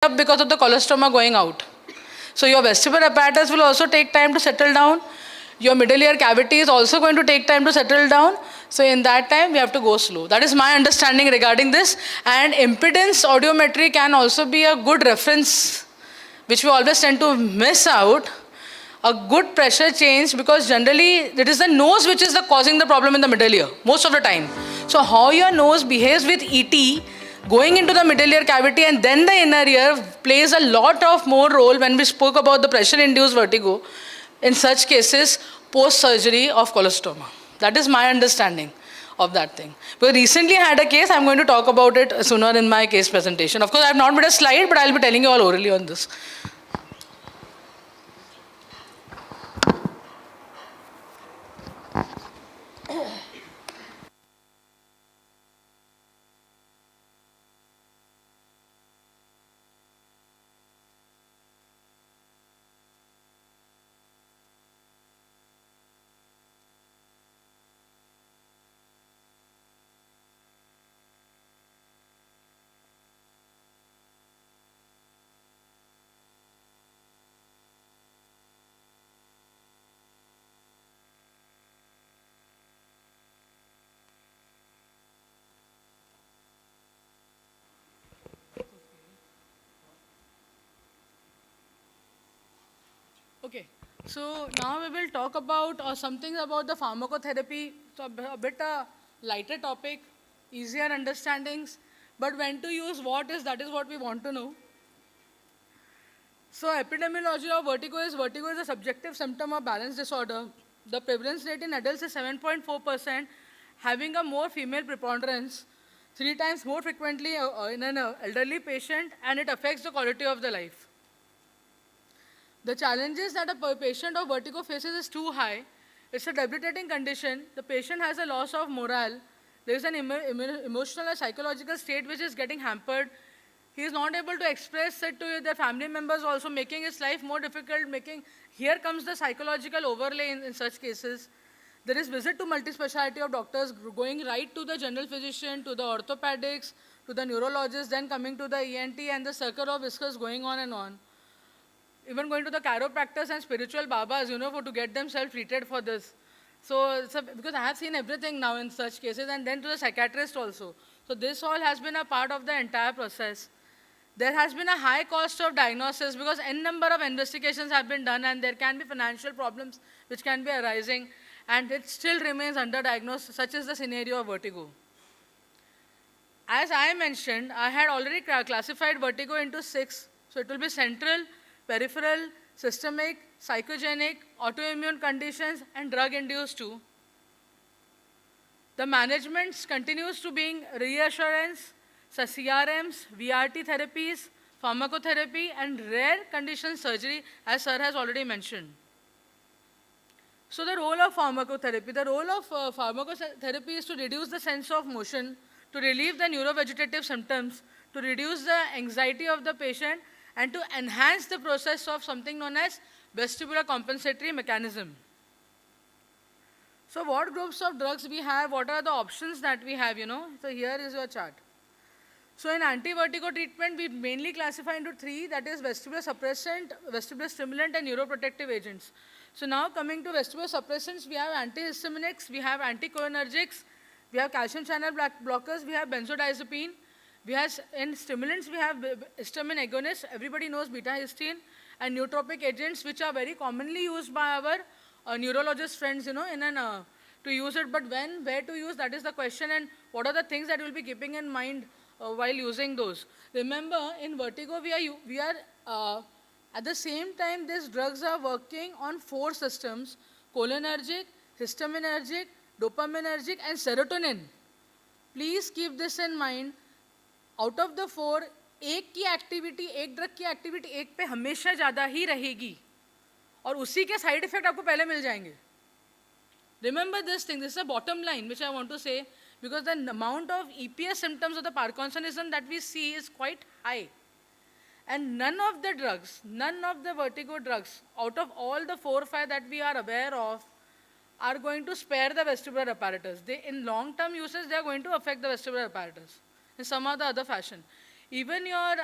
up because of the colostoma going out. So your vestibular apparatus will also take time to settle down. Your middle ear cavity is also going to take time to settle down. So in that time, we have to go slow. That is my understanding regarding this. And impedance audiometry can also be a good reference, which we always tend to miss out. A good pressure change, because generally it is the nose which is causing the problem in the middle ear most of the time. So how your nose behaves with ET going into the middle ear cavity and then the inner ear plays a lot of more role when we spoke about the pressure induced vertigo in such cases post surgery of colostoma. That is my understanding of that thing. We recently had a case. I'm going to talk about it sooner in my case presentation. Of course, I have not made a slide, but I'll be telling you all orally on this. Okay, so now we will talk about something about the pharmacotherapy. So a bit lighter topic, easier understandings, but when to use what is, that is what we want to know. So epidemiology of vertigo is a subjective symptom of balance disorder. The prevalence rate in adults is 7.4%, having a more female preponderance, 3 times more frequently in an elderly patient, and it affects the quality of the life. The challenges that a patient of vertigo faces is too high. It's a debilitating condition. The patient has a loss of morale. There is an emotional and psychological state which is getting hampered. He is not able to express it to their family members, also making his life more difficult. Here comes the psychological overlay in such cases. There is visit to multi-speciality of doctors, going right to the general physician, to the orthopedics, to the neurologist, then coming to the ENT, and the circle of whiskers going on and on. Even going to the chiropractors and spiritual babas, to get themselves treated for this. So, because I have seen everything now in such cases, and then to the psychiatrist also. So this all has been a part of the entire process. There has been a high cost of diagnosis because n number of investigations have been done, and there can be financial problems which can be arising, and it still remains underdiagnosed. Such is the scenario of vertigo. As I mentioned, I had already classified vertigo into 6. So it will be central, peripheral, systemic, psychogenic, autoimmune conditions, and drug-induced too. The management continues to being reassurance, CRMs, VRT therapies, pharmacotherapy, and rare condition surgery, as sir has already mentioned. So the role of pharmacotherapy. The role of pharmacotherapy is to reduce the sense of motion, to relieve the neurovegetative symptoms, to reduce the anxiety of the patient, and to enhance the process of something known as vestibular compensatory mechanism. So what groups of drugs we have, what are the options that we have, So here is your chart. So in anti-vertigo treatment, we mainly classify into 3, that is vestibular suppressant, vestibular stimulant, and neuroprotective agents. So now coming to vestibular suppressants, we have antihistaminics, we have anticholinergics, we have calcium channel blockers, we have benzodiazepine. In stimulants, we have histamine agonists, everybody knows beta-histine, and nootropic agents, which are very commonly used by our neurologist friends, to use it. But when, where to use, that is the question, and what are the things that we'll be keeping in mind while using those. Remember, in vertigo, we are at the same time, these drugs are working on 4 systems: cholinergic, histaminergic, dopaminergic, and serotonin. Please keep this in mind. Out of the 4, एक drug की activity एक पे हमेशा ज़्यादा ही रहेगी और उसी के साइड इफेक्ट आपको पहले मिल जाएंगे. Remember this thing. This is a bottom line which I want to say, because the amount of EPS symptoms of the Parkinsonism that we see is quite high. And none of the vertigo drugs, out of all the 4 or 5 that we are aware of, are going to spare the vestibular apparatus. In long-term uses, they are going to affect the vestibular apparatus in some or the other fashion. Even your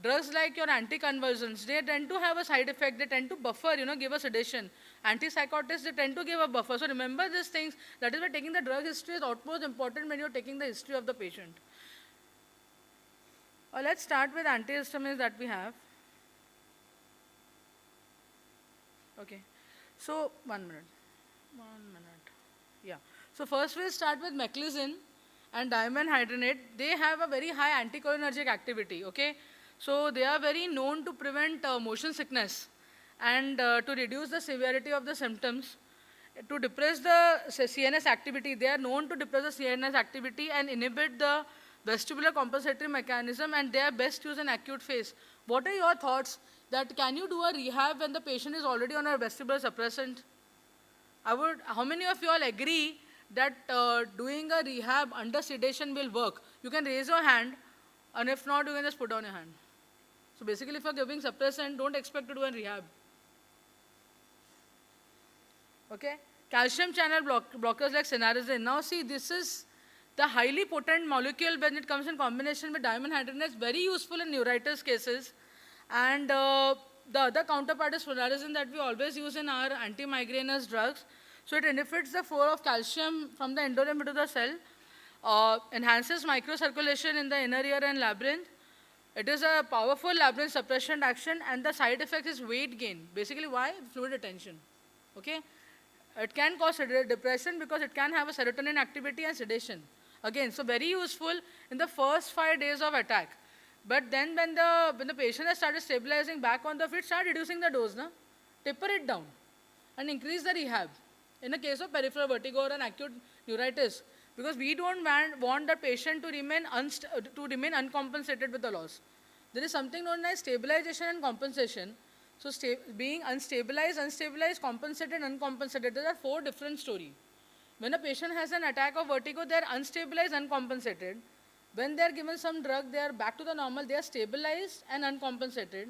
Drugs like your anticonvulsants, they tend to have a side effect. They tend to buffer, give a sedation. Antipsychotics, they tend to give a buffer. So remember these things. That is why taking the drug history is utmost important when you're taking the history of the patient. Let's start with antihistamines that we have. Okay. So, 1 minute. 1 minute. Yeah. So first we'll start with meclizine and dimenhydrinate. They have a very high anticholinergic activity. Okay. So they are very known to prevent motion sickness and to reduce the severity of the symptoms. To depress the CNS activity, they are known to depress the CNS activity and inhibit the vestibular compensatory mechanism, and they are best used in acute phase. What are your thoughts that can you do a rehab when the patient is already on a vestibular suppressant? How many of you all agree that doing a rehab under sedation will work? You can raise your hand, and if not, you can just put down your hand. So basically, if you're giving suppressant, don't expect to do a rehab. Okay? Calcium channel blockers like cenarizine. Now see, this is the highly potent molecule when it comes in combination with dimenhydrinate. It's very useful in neuritis cases. And the other counterpart is flunarizine that we always use in our anti-migrainous drugs. So it inhibits the flow of calcium from the endolymph into the cell, enhances microcirculation in the inner ear and labyrinth. It is a powerful labyrinth suppression action, and the side effect is weight gain. Basically, why? Fluid retention. Okay? It can cause depression because it can have a serotonin activity and sedation. Again, so very useful in the first 5 days of attack. But then when the patient has started stabilizing back on the feet, start reducing the dose, na? Taper it down and increase the rehab. In the case of peripheral vertigo or an acute neuritis, because we don't want the patient to remain uncompensated with the loss. There is something known as stabilization and compensation. So being unstabilized, compensated, uncompensated, there are 4 different stories. When a patient has an attack of vertigo, they are unstabilized, uncompensated. When they are given some drug, they are back to the normal, they are stabilized and uncompensated.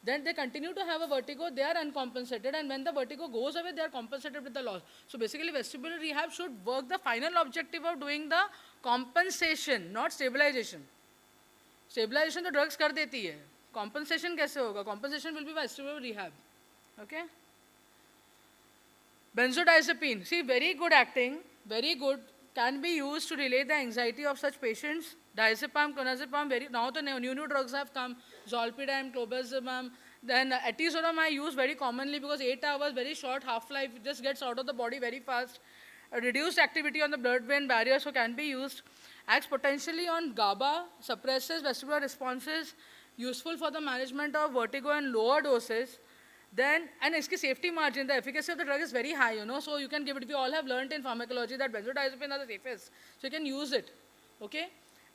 Then they continue to have a vertigo, they are uncompensated, and when the vertigo goes away, they are compensated with the loss. So basically, vestibular rehab should work the final objective of doing the compensation, not stabilization. Stabilization the drugs kar deti hai. Compensation kaise hoga? Compensation will be vestibular rehab. Okay? Benzodiazepine. See, very good acting, very good, can be used to relay the anxiety of such patients. Diazepam, clonazepam, now the new drugs have come, zolpidem, clobazepam. Then atezolizumab I use very commonly because 8 hours, very short half-life, it just gets out of the body very fast. Reduced activity on the blood-brain barrier, so can be used. Acts potentially on GABA, suppresses vestibular responses, useful for the management of vertigo and lower doses. Then, and its safety margin, the efficacy of the drug is very high, so you can give it. We all have learned in pharmacology that benzodiazepine are the safest, so you can use it, okay?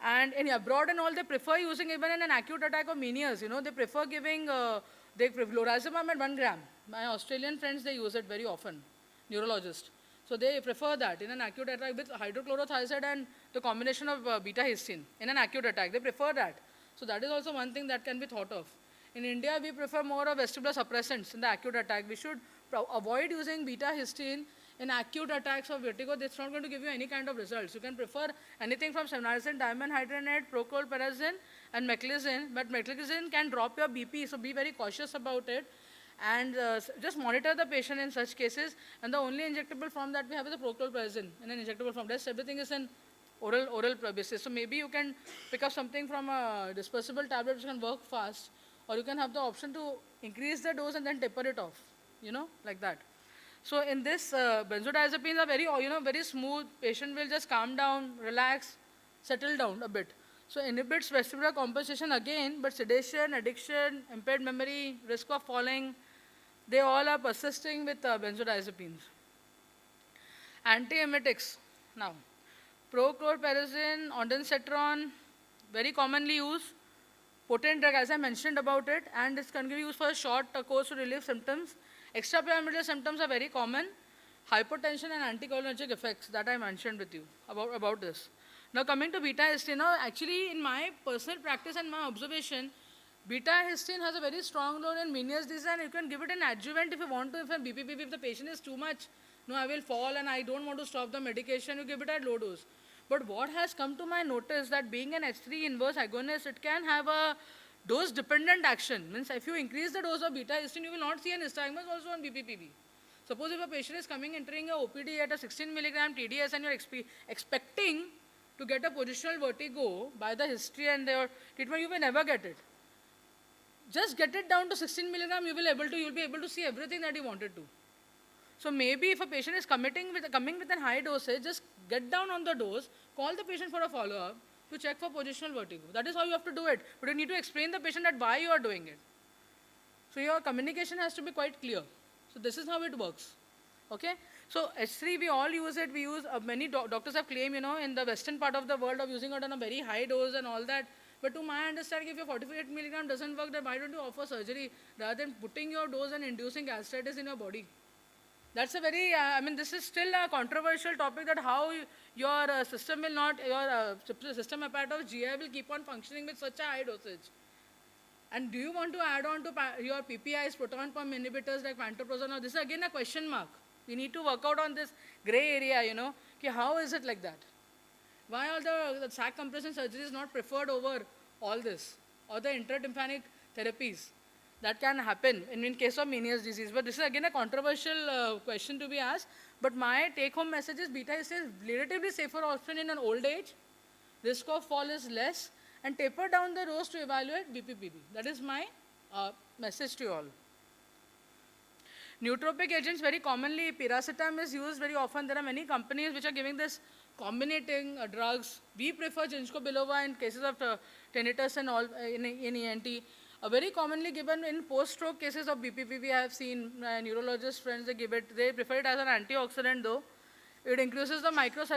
And in abroad and all, they prefer using even in an acute attack of menias, they prefer giving lorazepam at 1 gram. My Australian friends, they use it very often, neurologists. So they prefer that in an acute attack with hydrochlorothiazide and the combination of beta-histine in an acute attack. They prefer that. So that is also one thing that can be thought of. In India, we prefer more of vestibular suppressants in the acute attack. We should avoid using beta-histine in acute attacks of vertigo. It's not going to give you any kind of results. You can prefer anything from cenarizine, dimenhydrinate, prochlorperazine, and meclizine. But meclizine can drop your BP, so be very cautious about it. And just monitor the patient in such cases. And the only injectable form that we have is the prochlorperazine in an injectable form. Rest everything is in oral basis. So maybe you can pick up something from a dispersible tablet which can work fast. Or you can have the option to increase the dose and then taper it off, like that. So in this, benzodiazepines are very, very smooth. Patient will just calm down, relax, settle down a bit. So inhibits vestibular compensation again, but sedation, addiction, impaired memory, risk of falling, they all are persisting with benzodiazepines. Antiemetics. Now, prochlorperazine, ondansetron, very commonly used. Potent drug, as I mentioned about it, and it's can be used for a short course to relieve symptoms. Extrapyramidal symptoms are very common. Hypotension and anticholinergic effects that I mentioned with you about this. Now coming to beta-histine, actually in my personal practice and my observation, beta-histine has a very strong role in Meniere's disease, and you can give it an adjuvant if you want to. If the patient is too much, no, I will fall and I don't want to stop the medication, you give it at low dose. But what has come to my notice that being an H3 inverse agonist, it can have a Dose-dependent action means if you increase the dose of beta-histine, you will not see an nystagmus also on BPPV. Suppose if a patient is entering a OPD at a 16 milligram TDS and you're expecting to get a positional vertigo by the history and their treatment, you will never get it. Just get it down to 16 milligram, you'll be able to see everything that you wanted to. So maybe if a patient is coming with a high dosage, just get down on the dose, call the patient for a follow-up to check for positional vertigo. That is how you have to do it. But you need to explain the patient that why you are doing it. So your communication has to be quite clear. So this is how it works. Okay? So H3, we all use it. We use, many doctors have claimed, in the western part of the world of using it on a very high dose and all that. But to my understanding, if your 48 milligram doesn't work, then why don't you offer surgery rather than putting your dose and inducing gastritis in your body? That's a very, this is still a controversial topic that how your system will not, your system apparatus GI will keep on functioning with such a high dosage. And do you want to add on to your PPIs, proton pump inhibitors like pantoprazole? Now, this is again a question mark. We need to work out on this gray area, how is it like that? Why all the sac compression surgery is not preferred over all this, or the intratympanic therapies? That can happen in case of Meniere's disease. But this is again a controversial question to be asked. But my take-home message is beta-histine is relatively safer option in an old age. Risk of fall is less. And taper down the dose to evaluate BPPV. That is my message to you all. Nootropic agents, very commonly, piracetam is used very often. There are many companies which are giving this combinating drugs. We prefer ginkgo biloba in cases of tinnitus and all in ENT. Very commonly given in post-stroke cases of BPPV, I have seen neurologist friends, they prefer it as an antioxidant though. It increases the microcirculation